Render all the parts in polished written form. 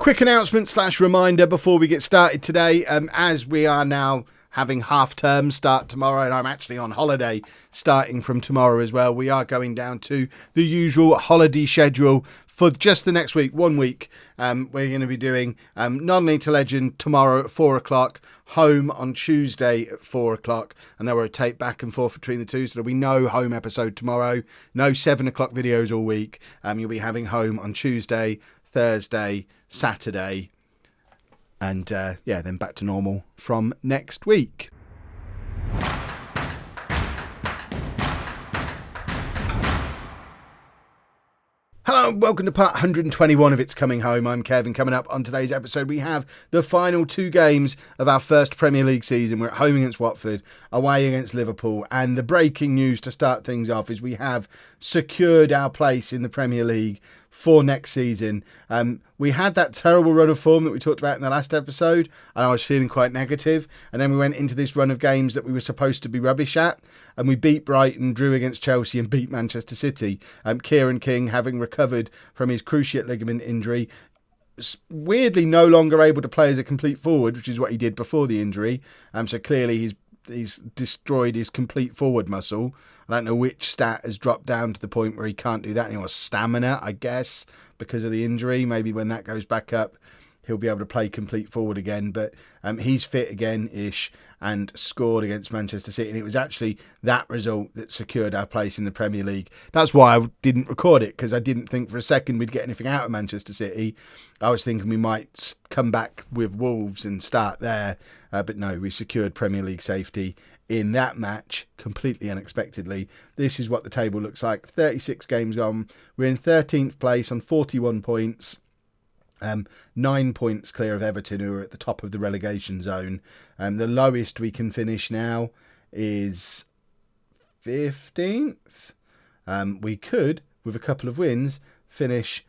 Quick announcement / reminder before we get started today. As we are now having half term start tomorrow, and I'm actually on holiday starting from tomorrow as well, we are going down to the usual holiday schedule for just the next week, 1 week. We're going to be doing Non-League to Legend tomorrow at 4 o'clock, Home on Tuesday at 4 o'clock, and they'll rotate back and forth between the two, so there'll be no Home episode tomorrow, no 7 o'clock videos all week. You'll be having Home on Tuesday, Thursday, Saturday, and then back to normal from next week. Hello and welcome to part 121 of It's Coming Home. I'm Kevin. Coming up on today's episode, we have the final 2 games of our first Premier League season. We're at home against Watford, away against Liverpool, and the breaking news to start things off is we have secured our place in the Premier League for next season. We had that terrible run of form that we talked about in the last episode, and I was feeling quite negative. And then we went into this run of games that we were supposed to be rubbish at, and we beat Brighton, drew against Chelsea, and beat Manchester City. Kieran King, having recovered from his cruciate ligament injury, weirdly no longer able to play as a complete forward, which is what he did before the injury. So clearly he's destroyed his complete forward muscle. I don't know which stat has dropped down to the point where he can't do that anymore. Stamina, I guess, because of the injury. Maybe when that goes back up, he'll be able to play complete forward again. But he's fit again-ish and scored against Manchester City. And it was actually that result that secured our place in the Premier League. That's why I didn't record it, because I didn't think for a second we'd get anything out of Manchester City. I was thinking we might come back with Wolves and start there. But no, we secured Premier League safety in that match, completely unexpectedly. This is what the table looks like. 36 games gone. We're in 13th place on 41 points. 9 points clear of Everton, who are at the top of the relegation zone. The lowest we can finish now is 15th. We could, with a couple of wins, finish...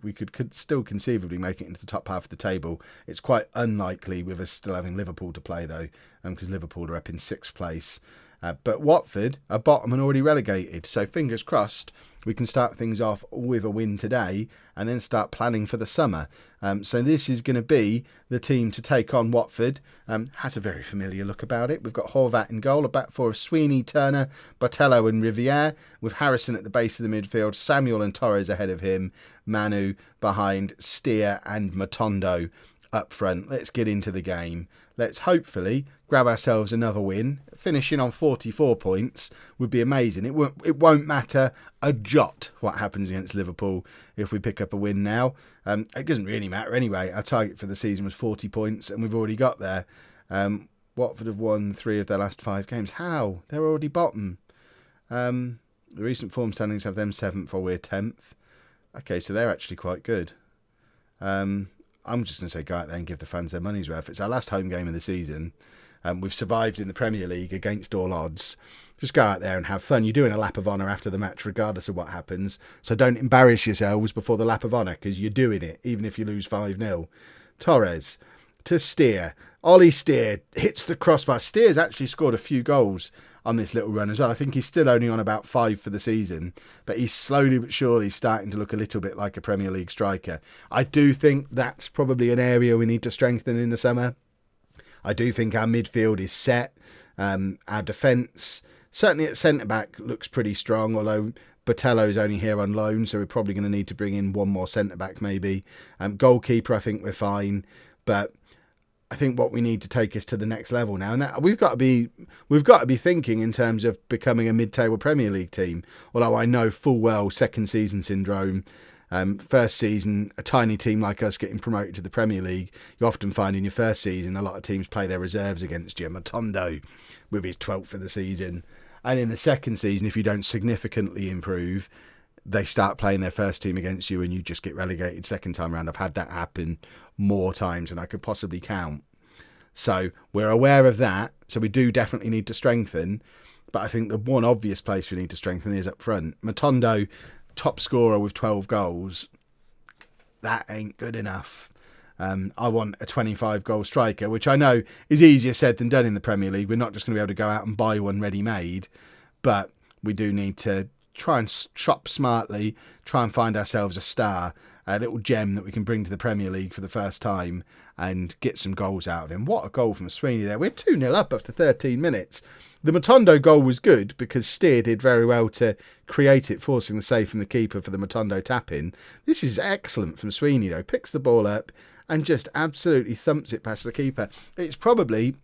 We could still conceivably make it into the top half of the table. It's quite unlikely with us still having Liverpool to play, though, because Liverpool are up in 6th place. But Watford are bottom and already relegated. So fingers crossed we can start things off with a win today and then start planning for the summer. So this is going to be the team to take on Watford. Has a very familiar look about it. We've got Horvat in goal, a back four of Sweeney, Turner, Botello and Riviere, with Harrison at the base of the midfield, Samuel and Torres ahead of him, Manu behind Steer and Matondo up front. Let's get into the game. Let's hopefully grab ourselves another win. Finishing on 44 points would be amazing. It won't matter a jot what happens against Liverpool if we pick up a win now. It doesn't really matter anyway. Our target for the season was 40 points and we've already got there. Watford have won 3 of their last 5 games. How? They're already bottom. The recent form standings have them 7th or we're 10th. Okay, so they're actually quite good. I'm just going to say go out there and give the fans their money's worth. It's our last home game of the season. We've survived in the Premier League against all odds. Just go out there and have fun. You're doing a lap of honour after the match, regardless of what happens. So don't embarrass yourselves before the lap of honour, because you're doing it, even if you lose 5-0. Torres to Steer. Ollie Steer hits the crossbar. Steer's actually scored a few goals on this little run as well. I think he's still only on about 5 for the season, but he's slowly but surely starting to look a little bit like a Premier League striker. I do think that's probably an area we need to strengthen in the summer. I do think our midfield is set. Our defence, certainly at centre-back, looks pretty strong, although Botello's only here on loan, so we're probably going to need to bring in one more centre-back maybe. Goalkeeper, I think we're fine, but I think what we need to take us to the next level now, and that we've got to be thinking in terms of becoming a mid-table Premier League team. Although I know full well second season syndrome. First season, a tiny team like us getting promoted to the Premier League, you often find in your first season a lot of teams play their reserves against you. Matondo with his 12th for the season, and in the second season, if you don't significantly improve, they start playing their first team against you and you just get relegated second time round. I've had that happen more times than I could possibly count. So we're aware of that. So we do definitely need to strengthen. But I think the one obvious place we need to strengthen is up front. Matondo, top scorer with 12 goals. That ain't good enough. I want a 25-goal striker, which I know is easier said than done in the Premier League. We're not just going to be able to go out and buy one ready-made. But we do need to try and shop smartly, try and find ourselves a star. a little gem that we can bring to the Premier League for the first time and get some goals out of him. What a goal from Sweeney there. We're 2-0 up after 13 minutes. The Matondo goal was good because Steer did very well to create it, forcing the save from the keeper for the Matondo tap-in. This is excellent from Sweeney, though. Picks the ball up and just absolutely thumps it past the keeper. It's probably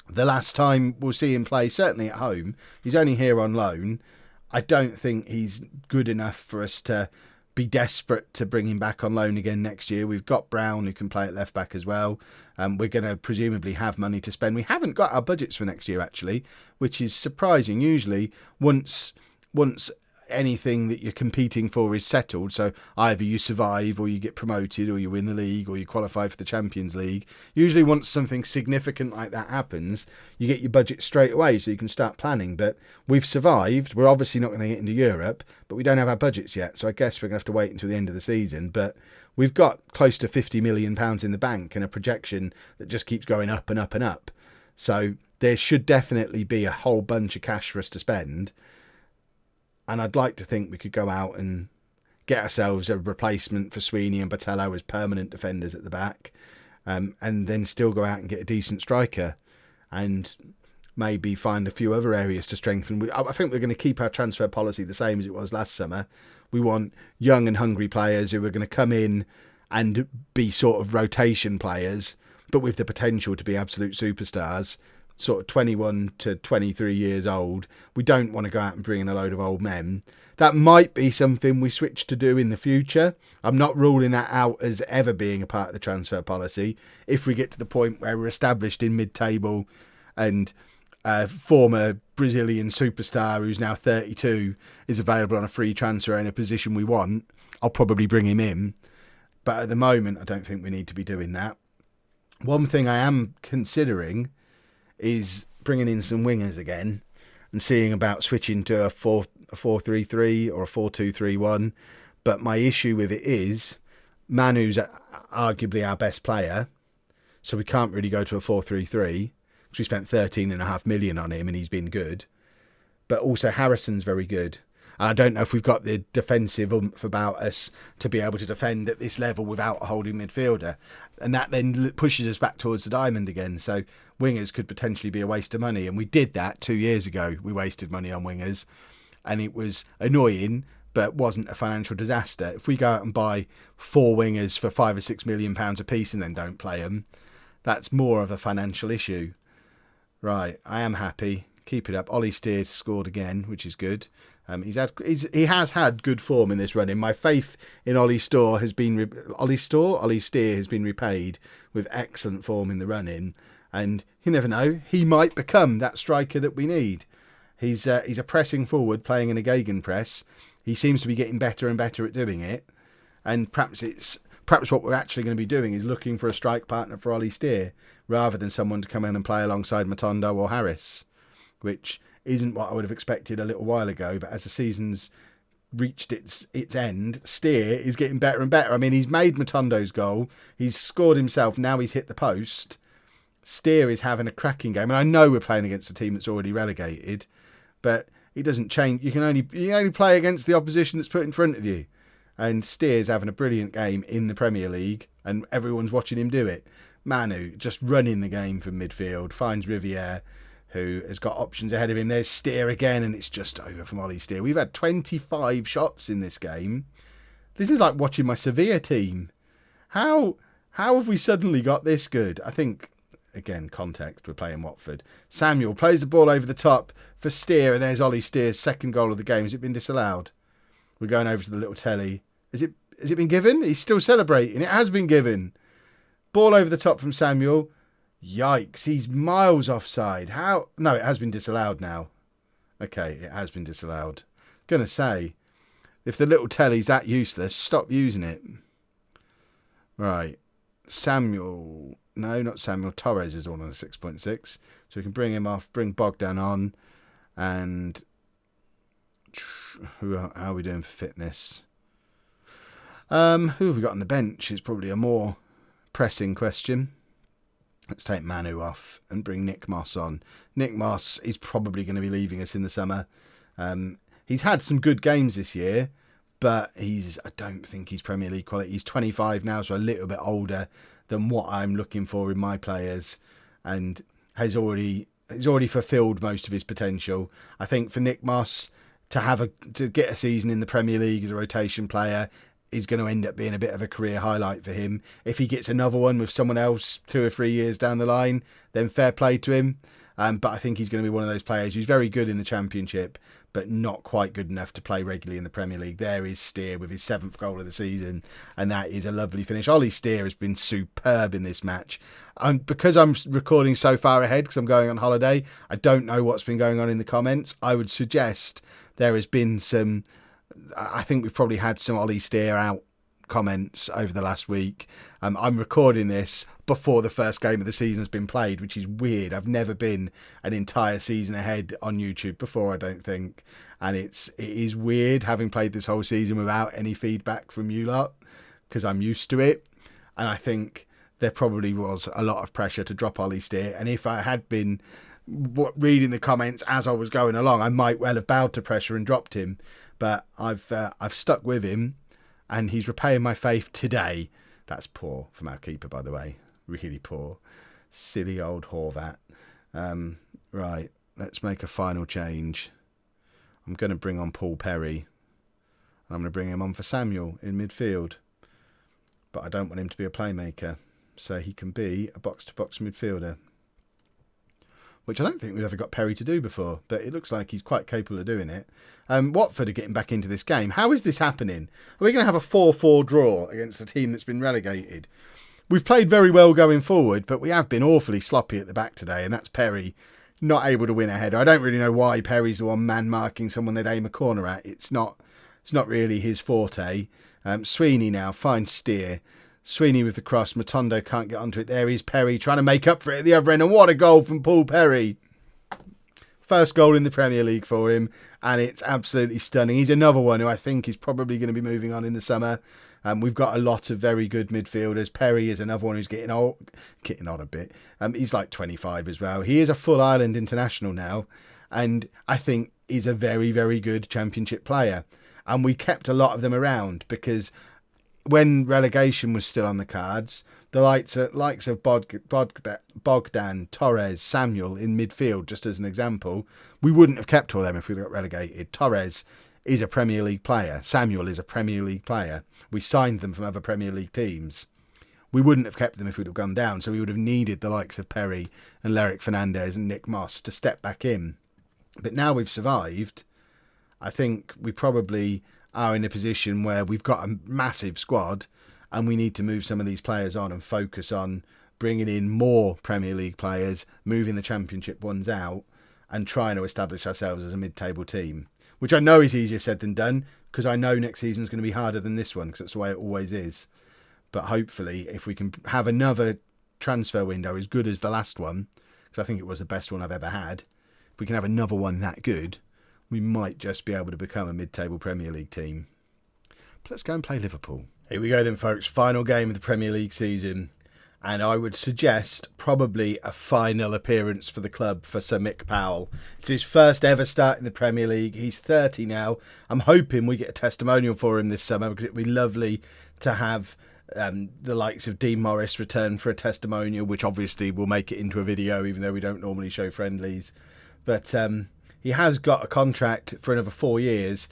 the last time we'll see him play, certainly at home. He's only here on loan. I don't think he's good enough for us to be desperate to bring him back on loan again next year. We've got Brown, who can play at left back as well. We're going to presumably have money to spend. We haven't got our budgets for next year, actually, which is surprising. Usually, once anything that you're competing for is settled, so either you survive or you get promoted or you win the league or you qualify for the Champions League, usually once something significant like that happens, you get your budget straight away so you can start planning. But we've survived. We're obviously not going to get into Europe, but we don't have our budgets yet, so I guess we're going to have to wait until the end of the season. But we've got close to £50 million in the bank and a projection that just keeps going up and up and up. So there should definitely be a whole bunch of cash for us to spend. And I'd like to think we could go out and get ourselves a replacement for Sweeney and Botelho as permanent defenders at the back, and then still go out and get a decent striker and maybe find a few other areas to strengthen. I think we're going to keep our transfer policy the same as it was last summer. We want young and hungry players who are going to come in and be sort of rotation players, but with the potential to be absolute superstars. Sort of 21 to 23 years old. We don't want to go out and bring in a load of old men. That might be something we switch to do in the future. I'm not ruling that out as ever being a part of the transfer policy. If we get to the point where we're established in mid-table and a former Brazilian superstar who's now 32 is available on a free transfer in a position we want, I'll probably bring him in. But at the moment, I don't think we need to be doing that. One thing I am considering is bringing in some wingers again and seeing about switching to a 4-3-3 or a 4-2-3-1. But my issue with it is Manu's arguably our best player, so we can't really go to a 4-3-3 because we spent 13.5 million on him and he's been good. But also Harrison's very good. And I don't know if we've got the defensive oomph about us to be able to defend at this level without a holding midfielder. And that then pushes us back towards the diamond again. So wingers could potentially be a waste of money. And we did that 2 years ago. We wasted money on wingers. And it was annoying, but wasn't a financial disaster. If we go out and buy 4 wingers for £5 or £6 million a piece and then don't play them, that's more of a financial issue. Right, I am happy. Keep it up. Ollie Steer scored again, which is good. He has had good form in this run-in. My faith in Ollie Steer has been repaid with excellent form in the run-in, and you never know, he might become that striker that we need. He's a pressing forward, playing in a gegenpress. He seems to be getting better and better at doing it, and perhaps what we're actually going to be doing is looking for a strike partner for Ollie Steer rather than someone to come in and play alongside Matondo or Harris, which isn't what I would have expected a little while ago. But as the season's reached its end, Steer is getting better and better. I mean, he's made Matondo's goal. He's scored himself. Now he's hit the post. Steer is having a cracking game. And I know we're playing against a team that's already relegated, but it doesn't change. You can only play against the opposition that's put in front of you. And Steer's having a brilliant game in the Premier League, and everyone's watching him do it. Manu just running the game from midfield, finds Riviere, who has got options ahead of him. There's Steer again, and it's just over from Ollie Steer. We've had 25 shots in this game. This is like watching my Sevilla team. How have we suddenly got this good? I think, again, context, we're playing Watford. Samuel plays the ball over the top for Steer, and there's Ollie Steer's second goal of the game. Has it been disallowed? We're going over to the little telly. Has it been given? He's still celebrating. It has been given. Ball over the top from Samuel. Yikes, he's miles offside. How? No, it has been disallowed now. Okay, it has been disallowed. Gonna say, if the little telly's that useless, stop using it. Right. Samuel. No, not Samuel. Torres is on a 6.6. So we can bring him off, bring Bogdan on. And how are we doing for fitness? Who have we got on the bench is probably a more pressing question. Let's take Manu off and bring Nick Moss on. Nick Moss is probably going to be leaving us in the summer. He's had some good games this year, but I don't think he's Premier League quality. He's 25 now, so a little bit older than what I'm looking for in my players, and he's already fulfilled most of his potential. I think for Nick Moss to get a season in the Premier League as a rotation player is going to end up being a bit of a career highlight for him. If he gets another one with someone else 2 or 3 years down the line, then fair play to him. But I think he's going to be one of those players who's very good in the Championship, but not quite good enough to play regularly in the Premier League. There is Steer with his 7th goal of the season, and that is a lovely finish. Ollie Steer has been superb in this match. Because I'm recording so far ahead, because I'm going on holiday, I don't know what's been going on in the comments. I would suggest there has been some... I think we've probably had some Ollie Steer out comments over the last week. I'm recording this before the first game of the season has been played, which is weird. I've never been an entire season ahead on YouTube before, I don't think. And it is weird having played this whole season without any feedback from you lot, because I'm used to it. And I think there probably was a lot of pressure to drop Ollie Steer. And if I had been reading the comments as I was going along, I might well have bowed to pressure and dropped him. But I've stuck with him, and he's repaying my faith today. That's poor from our keeper, by the way. Really poor. Silly old Horvat. Right, let's make a final change. I'm going to bring on Paul Perry. I'm going to bring him on for Samuel in midfield. But I don't want him to be a playmaker. So he can be a box-to-box midfielder, which I don't think we've ever got Perry to do before, but it looks like he's quite capable of doing it. Watford are getting back into this game. How is this happening? Are we going to have a 4-4 draw against a team that's been relegated? We've played very well going forward, but we have been awfully sloppy at the back today, and that's Perry not able to win a header. I don't really know why Perry's the one man-marking someone they'd aim a corner at. It's not really his forte. Sweeney now finds Steer. Sweeney with the cross. Matondo can't get onto it. There is Perry trying to make up for it at the other end. And what a goal from Paul Perry. First goal in the Premier League for him. And it's absolutely stunning. He's another one who I think is probably going to be moving on in the summer. We've got a lot of very good midfielders. Perry is another one who's getting on a bit. He's like 25 as well. He is a full Ireland international now. And I think is a very, very good Championship player. And we kept a lot of them around because... when relegation was still on the cards, the likes of Bogdan, Torres, Samuel in midfield, just as an example, we wouldn't have kept all them if we got relegated. Torres is a Premier League player. Samuel is a Premier League player. We signed them from other Premier League teams. We wouldn't have kept them if we'd have gone down, so we would have needed the likes of Perry and Lerick Fernandez and Nick Moss to step back in. But now we've survived, I think we probably... are in a position where we've got a massive squad and we need to move some of these players on and focus on bringing in more Premier League players, moving the Championship ones out and trying to establish ourselves as a mid-table team, which I know is easier said than done because I know next season is going to be harder than this one because that's the way it always is. But hopefully if we can have another transfer window as good as the last one, because I think it was the best one I've ever had, if we can have another one that good, we might just be able to become a mid-table Premier League team. But let's go and play Liverpool. Here we go then, folks. Final game of the Premier League season. And I would suggest probably a final appearance for the club for Sir Mick Powell. It's his first ever start in the Premier League. He's 30 now. I'm hoping we get a testimonial for him this summer because it would be lovely to have the likes of Dean Morris return for a testimonial, which obviously will make it into a video, even though we don't normally show friendlies. But... he has got a contract for another 4 years.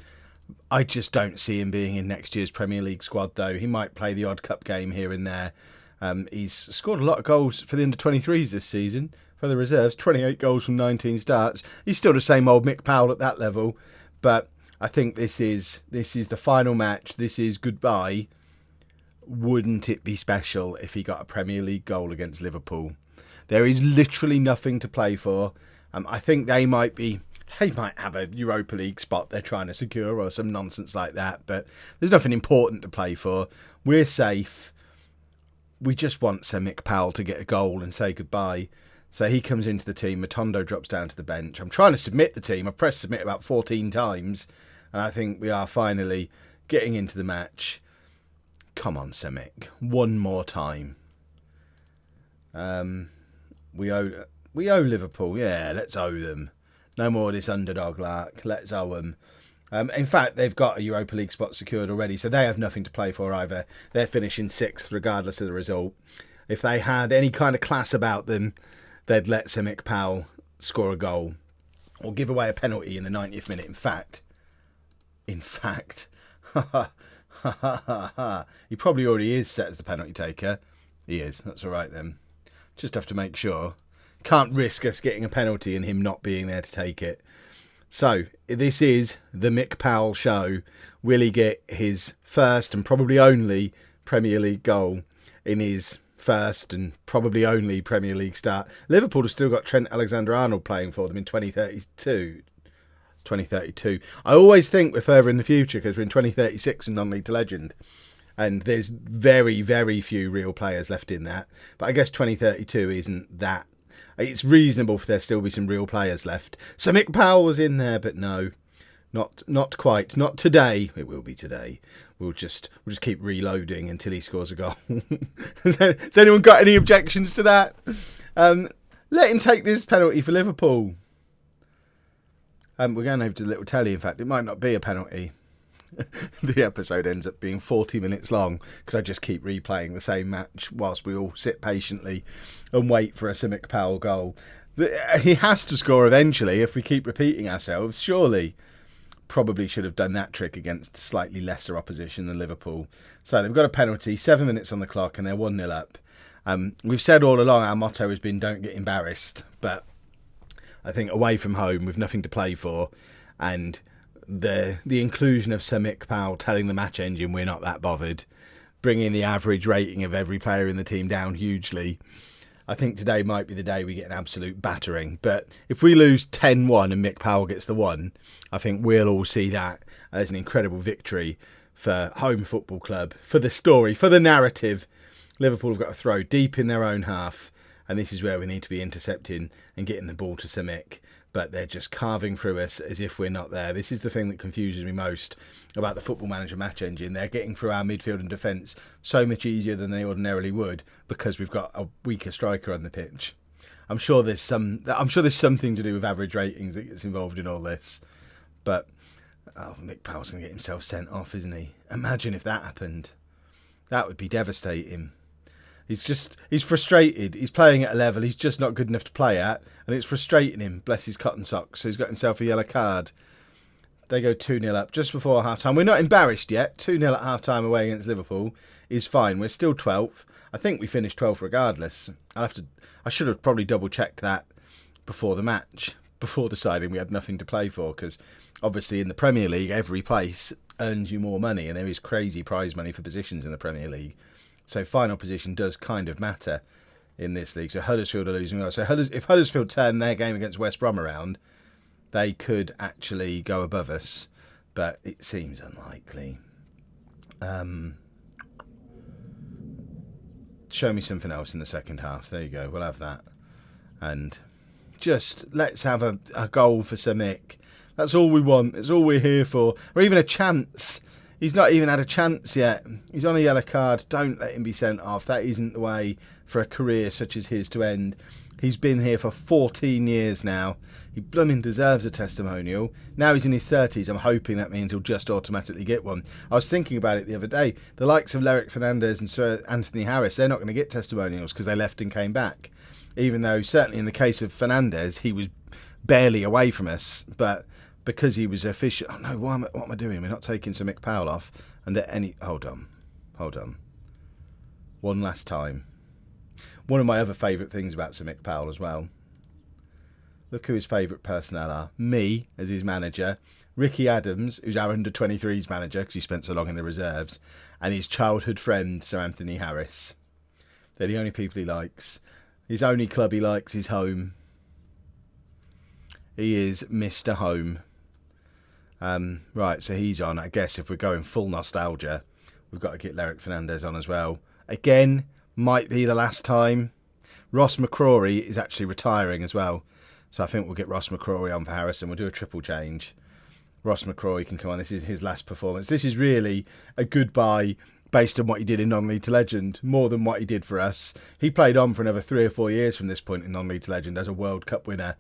I just don't see him being in next year's Premier League squad, though. He might play the odd cup game here and there. He's scored a lot of goals for the under-23s this season. For the reserves, 28 goals from 19 starts. He's still the same old Mick Powell at that level. But I think this is the final match. This is goodbye. Wouldn't it be special if he got a Premier League goal against Liverpool? There is literally nothing to play for. I think they might have a Europa League spot they're trying to secure or some nonsense like that, but there's nothing important to play for. We're safe. We just want Sir Mick Powell to get a goal and say goodbye. So he comes into the team. Matondo drops down to the bench. I'm trying to submit the team. I've pressed submit about 14 times, and I think we are finally getting into the match. Come on, Sir Mick. One more time. We owe Liverpool. Yeah, let's owe them. No more of this underdog lark. Let's owe them. In fact, they've got a Europa League spot secured already, so they have nothing to play for either. They're finishing 6th regardless of the result. If they had any kind of class about them, they'd let Simic Powell score a goal or give away a penalty in the 90th minute. In fact, he probably already is set as the penalty taker. He is. That's all right then. Just have to make sure. Can't risk us getting a penalty and him not being there to take it. So, this is the Mick Powell show. Will he get his first and probably only Premier League goal in his first and probably only Premier League start? Liverpool have still got Trent Alexander-Arnold playing for them in 2032. I always think we're further in the future because we're in 2036 and non-league to legend. And there's very, very few real players left in that. But I guess 2032 isn't that. It's reasonable for there still be some real players left. So Mick Powell was in there, but no, not quite. Not today. It will be today. We'll just keep reloading until he scores a goal. Has anyone got any objections to that? Let him take this penalty for Liverpool. We're going over to the little telly. In fact, it might not be a penalty. The episode ends up being 40 minutes long because I just keep replaying the same match whilst we all sit patiently and wait for a Simic Powell goal. He has to score eventually if we keep repeating ourselves, surely. Probably should have done that trick against slightly lesser opposition than Liverpool. So they've got a penalty, 7 minutes on the clock, and they're 1-0 up. We've said all along our motto has been don't get embarrassed, but I think away from home with nothing to play for and the inclusion of Sir Mick Powell telling the match engine we're not that bothered, bringing the average rating of every player in the team down hugely. I think today might be the day we get an absolute battering. But if we lose 10-1 and Mick Powell gets the 1, I think we'll all see that as an incredible victory for Home Football Club, for the story, for the narrative. Liverpool have got to throw deep in their own half, and this is where we need to be intercepting and getting the ball to Sir Mick. But they're just carving through us as if we're not there. This is the thing that confuses me most about the Football Manager match engine. They're getting through our midfield and defence so much easier than they ordinarily would because we've got a weaker striker on the pitch. I'm sure there's something to do with average ratings that gets involved in all this. But Mick Powell's going to get himself sent off, isn't he? Imagine if that happened. That would be devastating. He's frustrated. He's playing at a level he's just not good enough to play at, and it's frustrating him. Bless his cotton socks. So he's got himself a yellow card. They go 2-0 up just before half-time. We're not embarrassed yet. 2-0 at half-time away against Liverpool is fine. We're still 12th. I think we finished 12th regardless. I should have probably double-checked that before the match, before deciding we had nothing to play for, because obviously in the Premier League, every place earns you more money, and there is crazy prize money for positions in the Premier League. So final position does kind of matter in this league. So Huddersfield are losing well. So if Huddersfield turn their game against West Brom around, they could actually go above us. But it seems unlikely. Show me something else in the second half. There you go. We'll have that. And just let's have a goal for Sir Mick. That's all we want. It's all we're here for. Or even a chance. He's not even had a chance yet. He's on a yellow card. Don't let him be sent off. That isn't the way for a career such as his to end. He's been here for 14 years now. He blooming deserves a testimonial. Now he's in his 30s. I'm hoping that means he'll just automatically get one. I was thinking about it the other day. The likes of Loic Fernandez and Sir Anthony Harris, they're not going to get testimonials because they left and came back. Even though, certainly in the case of Fernandez, he was barely away from us. But because he was official... Oh no, what am I doing? We're not taking Sir Mick Powell off. And at any... Hold on. One last time. One of my other favourite things about Sir Mick Powell as well. Look who his favourite personnel are. Me, as his manager. Ricky Adams, who's our under-23s manager, because he spent so long in the reserves. And his childhood friend, Sir Anthony Harris. They're the only people he likes. His only club he likes is Home. He is Mr. Home. Right, so he's on. I guess if we're going full nostalgia, we've got to get Loic Fernandez on as well. Again, might be the last time. Ross McCrory is actually retiring as well. So I think we'll get Ross McCrory on for Harrison. We'll do a triple change. Ross McCrory can come on. This is his last performance. This is really a goodbye based on what he did in non-league to legend, more than what he did for us. He played on for another 3 or 4 years from this point in non-league to legend as a World Cup winner.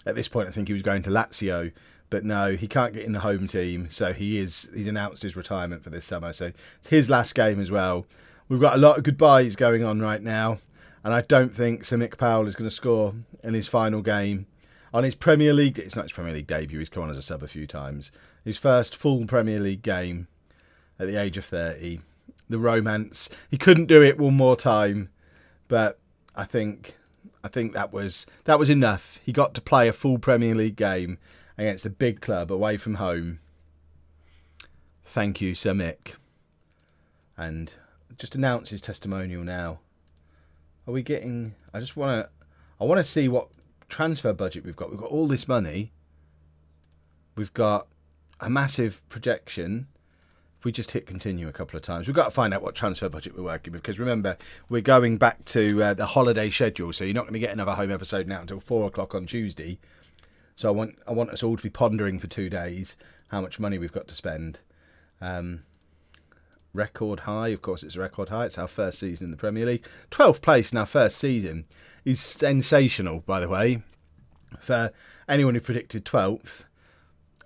At this point, I think he was going to Lazio But no, he can't get in the home team, so he's announced his retirement for this summer. So it's his last game as well. We've got a lot of goodbyes going on right now, and I don't think Sir Mick Powell is going to score in his final game. On his Premier League, it's not his Premier League debut, he's come on as a sub a few times. His first full Premier League game at the age of 30. The romance, he couldn't do it one more time, but I think that was enough. He got to play a full Premier League game against a big club away from home. Thank you, Sir Mick. And just announce his testimonial now. Are we getting... I want to see what transfer budget we've got. We've got all this money. We've got a massive projection. If we just hit continue a couple of times, we've got to find out what transfer budget we're working with. Because remember, we're going back to the holiday schedule. So you're not going to get another home episode now until 4 o'clock on Tuesday. So I want us all to be pondering for 2 days how much money we've got to spend. Record high, of course it's a record high. It's our first season in the Premier League. 12th place in our first season is sensational, by the way. For anyone who predicted 12th,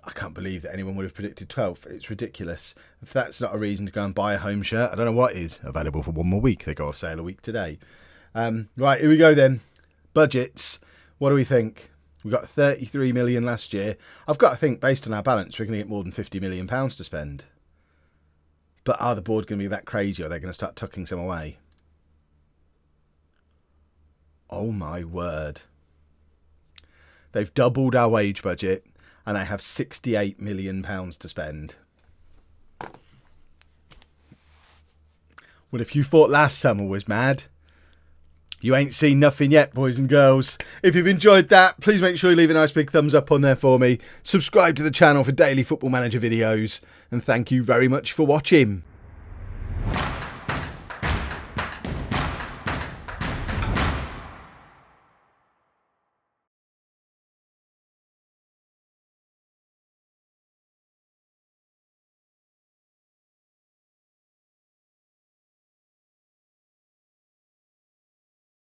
I can't believe that anyone would have predicted 12th. It's ridiculous. If that's not a reason to go and buy a home shirt, I don't know what is. Available for 1 more week. They go off sale a week today. Right, here we go then. Budgets. What do we think? We got 33 million last year. I've got to think, based on our balance, we're going to get more than £50 million to spend. But are the board going to be that crazy, or are they going to start tucking some away? Oh my word. They've doubled our wage budget, and I have £68 million to spend. Well, if you thought last summer was mad, you ain't seen nothing yet, boys and girls. If you've enjoyed that, please make sure you leave a nice big thumbs up on there for me. Subscribe to the channel for daily Football Manager videos. And thank you very much for watching.